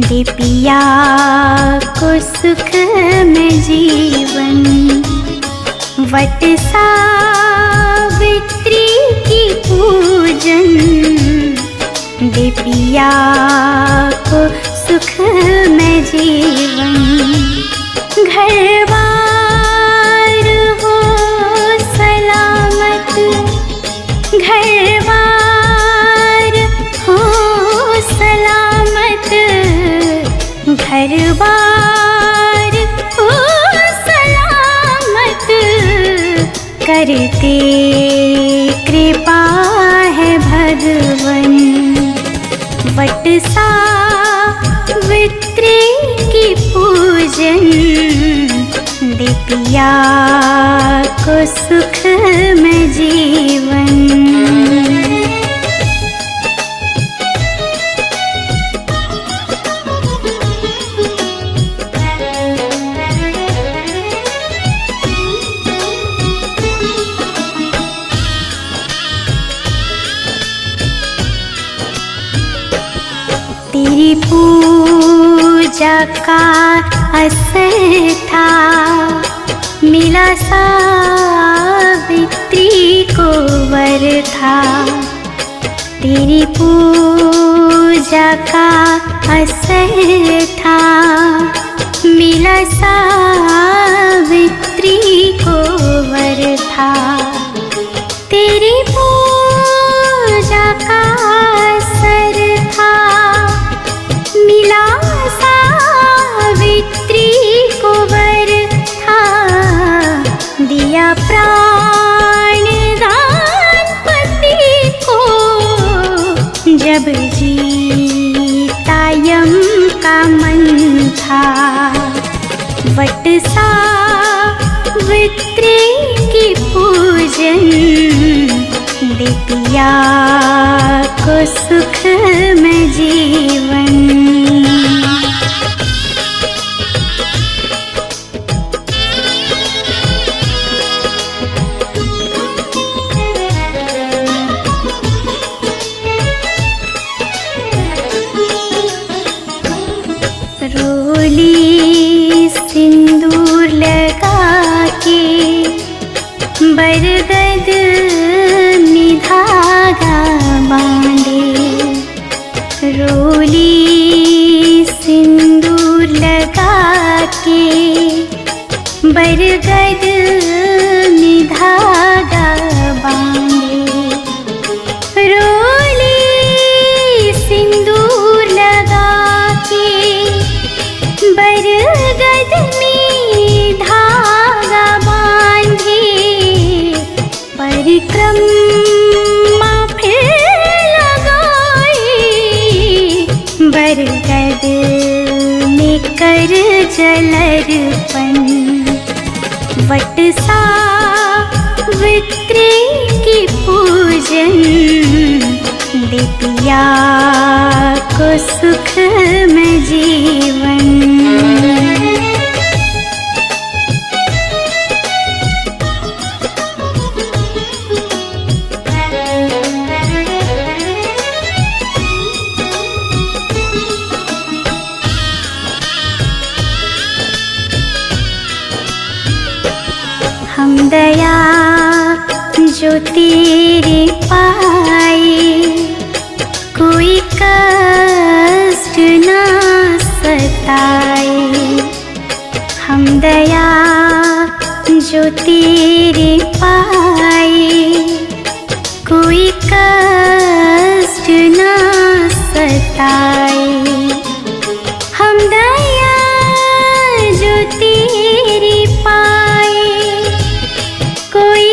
दे पिया को सुख में जीवन। वट सावित्री की पूजन दे पिया को सुख में जीवन। घर बार हो सलामत, घर बार हो सलामत, घर बार हो सलामत, करते कृपा है भगवन। वट सावित्री की पूजन दे पिया को सुख में जीवन। तेरी पूजा का असर था, मिला सावित्री को वर था। तेरी पूजा का असर था, मिला सावित्री को वर था। तेरी पूजा का असर था, मिला सावित्री को वर था। दिया प्राण दान पति को, जब जीता यम का मन था। वट सावित्री की पूजन दे पिया को सुख में जीवन। रोली सिंदूर लगा के, बरगद में धागा बांधे। रोली सिंदूर लगा के, बरगद में धागा बांधे। रोली सिंदूर लगा के, बरगद में धागा बांधे। परिक्रमा फिर लगाए, बरगद में कर जलर्पण। वट सावित्री की पूजन दे पिया को सुख में जीवन। हम दया जो तेरे पाए, कोई कष्ट ना सताए। हम दया जो तेरे पाए, कोई कष्ट ना सताए। हम दया जो तेरी पाए, कोई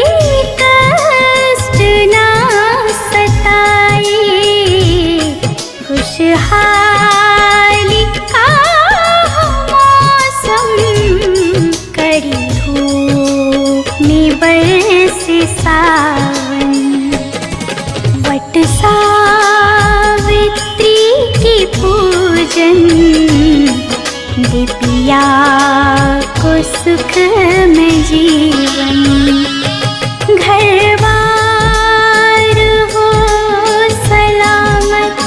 कष्ट ना सताए। खुशहाली का मौसम, कड़ी धूप में बरसे सावन। वट सावित्री की पूजन दे पिया को सुख में जीवन। घर बार हो सलामत,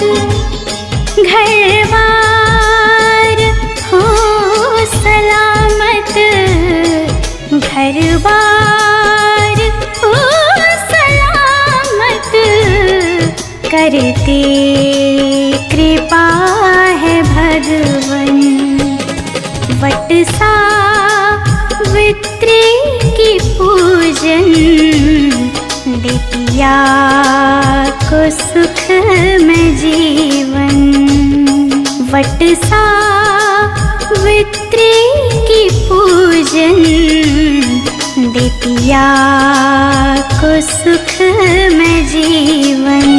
घर करते कृपा है भगवन। वट सावित्री की पूजन दे पिया को सुख में जीवन। वट सावित्री की पूजन दे पिया को सुख में जीवन।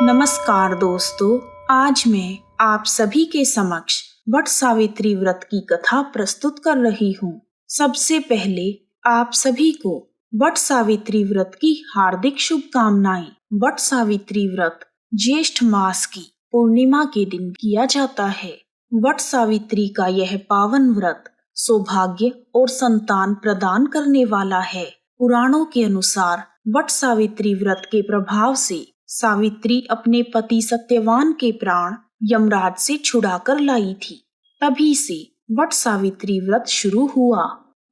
नमस्कार दोस्तों, आज मैं आप सभी के समक्ष वट सावित्री व्रत की कथा प्रस्तुत कर रही हूँ। सबसे पहले आप सभी को वट सावित्री व्रत की हार्दिक शुभकामनाएं। वट सावित्री व्रत ज्येष्ठ मास की पूर्णिमा के दिन किया जाता है। वट सावित्री का यह पावन व्रत सौभाग्य और संतान प्रदान करने वाला है। पुराणों के अनुसार वट सावित्री व्रत के प्रभाव से सावित्री अपने पति सत्यवान के प्राण यमराज से छुड़ाकर लाई थी। तभी से वट सावित्री व्रत शुरू हुआ।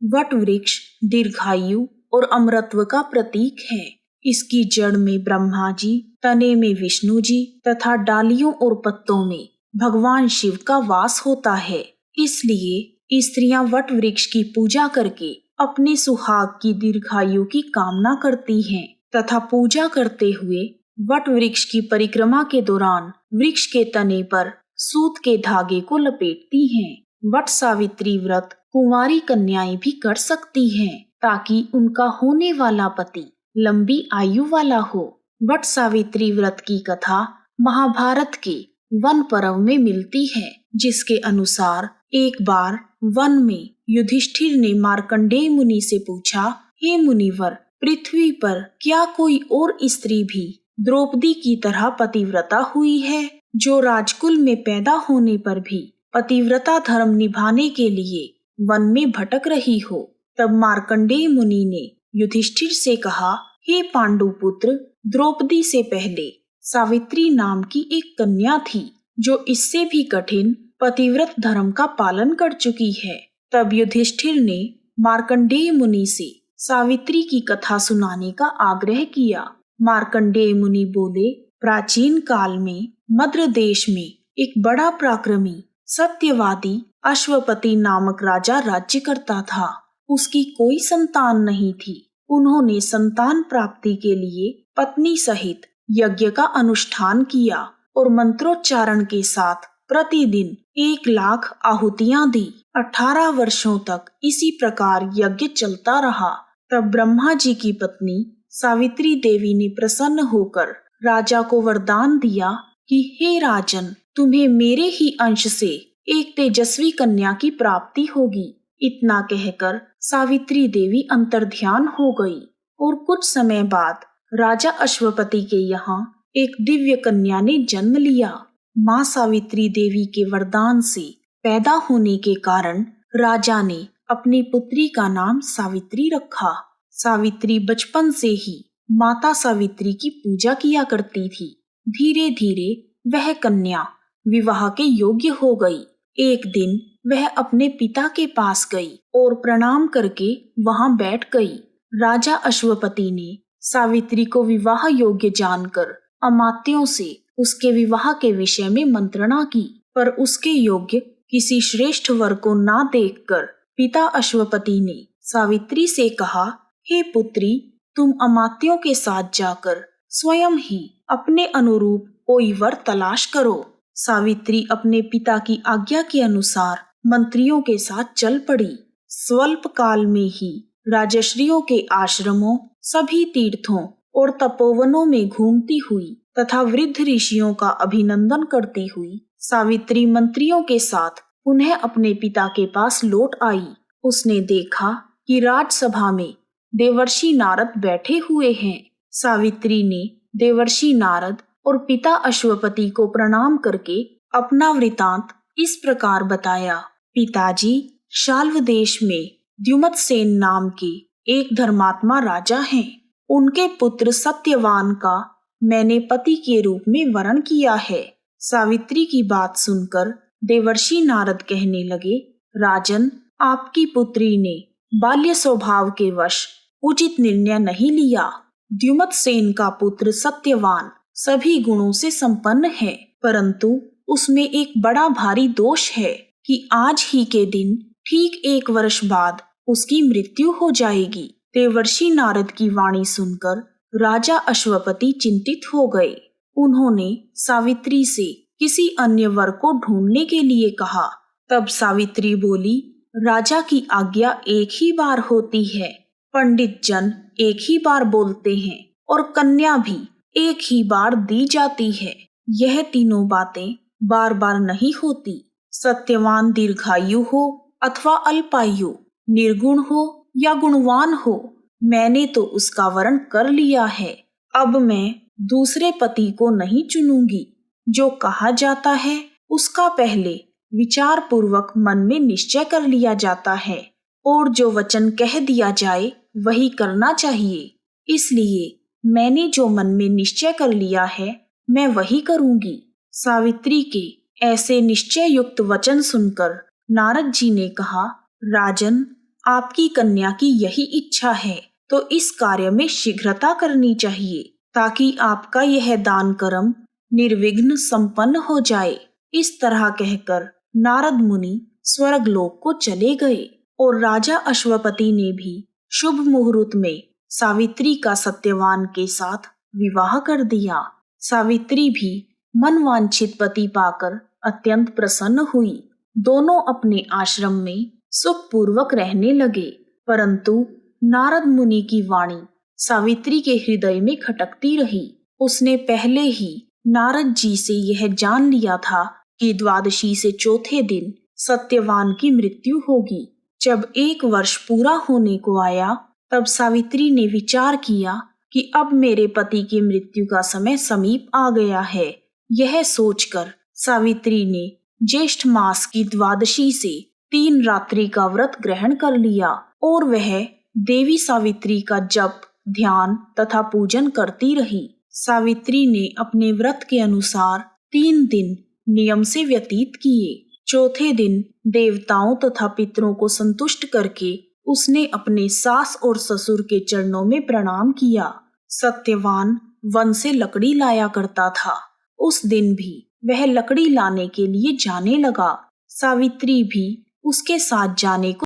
वट वृक्ष दीर्घायु और अमरत्व का प्रतीक है। इसकी जड़ में ब्रह्मा जी, तने में विष्णु जी तथा डालियों और पत्तों में भगवान शिव का वास होता है। इसलिए स्त्रियां वट वृक्ष की पूजा करके अपने सुहाग की दीर्घायु की कामना करती हैं तथा पूजा करते हुए वट वृक्ष की परिक्रमा के दौरान वृक्ष के तने पर सूत के धागे को लपेटती हैं। वट सावित्री व्रत कुंवारी कन्याएं भी कर सकती हैं ताकि उनका होने वाला पति लंबी आयु वाला हो। वट सावित्री व्रत की कथा महाभारत के वन पर्व में मिलती है, जिसके अनुसार एक बार वन में युधिष्ठिर ने मार्कंडेय मुनि से पूछा, हे मुनिवर, पृथ्वी पर क्या कोई और स्त्री भी द्रौपदी की तरह पतिव्रता हुई है, जो राजकुल में पैदा होने पर भी पतिव्रता धर्म निभाने के लिए वन में भटक रही हो? तब मार्कंडेय मुनि ने युधिष्ठिर से कहा, हे पांडुपुत्र, द्रौपदी से पहले सावित्री नाम की एक कन्या थी जो इससे भी कठिन पतिव्रत धर्म का पालन कर चुकी है। तब युधिष्ठिर ने मार्कंडेय मुनि से सावित्री की कथा सुनाने का आग्रह किया। मार्कंडेय मुनि बोले, प्राचीन काल में मद्र देश में एक बड़ा पराक्रमी सत्यवादी अश्वपति नामक राजा राज्य करता था। उसकी कोई संतान नहीं थी। उन्होंने संतान प्राप्ति के लिए पत्नी सहित यज्ञ का अनुष्ठान किया और मंत्रोच्चारण के साथ प्रतिदिन 1,00,000 आहुतियां दी। 18 वर्षों तक इसी प्रकार यज्ञ चलता रहा। तब ब्रह्मा जी की पत्नी सावित्री देवी ने प्रसन्न होकर राजा को वरदान दिया कि हे राजन, तुम्हें मेरे ही अंश से एक तेजस्वी कन्या की प्राप्ति होगी। इतना कहकर सावित्री देवी अंतर्ध्यान हो गई और कुछ समय बाद राजा अश्वपति के यहाँ एक दिव्य कन्या ने जन्म लिया। माँ सावित्री देवी के वरदान से पैदा होने के कारण राजा ने अपनी पुत्री का नाम सावित्री रखा। सावित्री बचपन से ही माता सावित्री की पूजा किया करती थी। धीरे धीरे वह कन्या विवाह के योग्य हो गई। एक दिन वह अपने पिता के पास गई और प्रणाम करके वहां बैठ गई। राजा अश्वपति ने सावित्री को विवाह योग्य जानकर अमात्यों से उसके विवाह के विषय में मंत्रणा की, पर उसके योग्य किसी श्रेष्ठ वर को ना देखकर पिता अश्वपति ने सावित्री से कहा, हे पुत्री, तुम अमात्यों के साथ जाकर स्वयं ही अपने अनुरूप कोई वर तलाश करो। सावित्री अपने पिता की आज्ञा के अनुसार मंत्रियों के साथ चल पड़ी। स्वल्प काल में ही राजश्रियों के आश्रमों, सभी तीर्थों और तपोवनों में घूमती हुई तथा वृद्ध ऋषियों का अभिनंदन करती हुई सावित्री मंत्रियों के साथ पुनः अपने पिता के पास लौट आई। उसने देखा कि राजसभा में देवर्षि नारद बैठे हुए हैं। सावित्री ने देवर्षि नारद और पिता अश्वपति को प्रणाम करके अपना वृतांत इस प्रकार बताया। पिताजी, शाल्व देश में द्युमत्सेन नाम के एक धर्मात्मा राजा हैं। उनके पुत्र सत्यवान का मैंने पति के रूप में वरण किया है। सावित्री की बात सुनकर देवर्षि नारद कहने लगे, राजन, आपकी पुत्री ने बाल्य स्वभाव के वश उचित निर्णय नहीं लिया। द्युमत्सेन का पुत्र सत्यवान सभी गुणों से संपन्न है, परंतु उसमें एक बड़ा भारी दोष है कि आज ही के दिन ठीक 1 वर्ष बाद उसकी मृत्यु हो जाएगी। देवर्षि नारद की वाणी सुनकर राजा अश्वपति चिंतित हो गए। उन्होंने सावित्री से किसी अन्य वर को ढूंढने के लिए कहा। तब सावित्री बोली, राजा की आज्ञा एक ही बार होती है, पंडित जन एक ही बार बोलते हैं और कन्या भी एक ही बार दी जाती है। यह तीनों बातें बार बार नहीं होती। सत्यवान दीर्घायु हो अथवा अल्पायु, निर्गुण हो या गुणवान हो, मैंने तो उसका वरण कर लिया है। अब मैं दूसरे पति को नहीं चुनूंगी। जो कहा जाता है उसका पहले विचार पूर्वक मन में निश्चय कर लिया जाता है और जो वचन कह दिया जाए वही करना चाहिए। इसलिए मैंने जो मन में निश्चय कर लिया है मैं वही करूंगी। सावित्री के ऐसे निश्चय युक्त वचन सुनकर नारद जी ने कहा, राजन, आपकी कन्या की यही इच्छा है तो इस कार्य में शीघ्रता करनी चाहिए ताकि आपका यह दान कर्म निर्विघ्न संपन्न हो जाए। इस तरह कहकर नारद मुनि स्वर्गलोक को चले गए और राजा अश्वपति ने भी शुभ मुहूर्त में सावित्री का सत्यवान के साथ विवाह कर दिया। सावित्री भी मनवांछित पति पाकर अत्यंत प्रसन्न हुई। दोनों अपने आश्रम में सुखपूर्वक रहने लगे, परंतु नारद मुनि की वाणी सावित्री के हृदय में खटकती रही। उसने पहले ही नारद जी से यह जान लिया था कि द्वादशी से चौथे दिन सत्यवान की मृत्यु होगी। जब 1 वर्ष पूरा होने को आया तब सावित्री ने विचार किया कि अब मेरे पति की मृत्यु का समय समीप आ गया है। यह सोचकर सावित्री ने ज्येष्ठ मास की द्वादशी से 3 रात्रि का व्रत ग्रहण कर लिया और वह देवी सावित्री का जप, ध्यान तथा पूजन करती रही। सावित्री ने अपने व्रत के अनुसार 3 दिन नियम से व्यतीत किए। चौथे दिन देवताओं तथा पितरों को संतुष्ट करके उसने अपने सास और ससुर के चरणों में प्रणाम किया। सत्यवान वन से लकड़ी लाया करता था। उस दिन भी वह लकड़ी लाने के लिए जाने लगा। सावित्री भी उसके साथ जाने को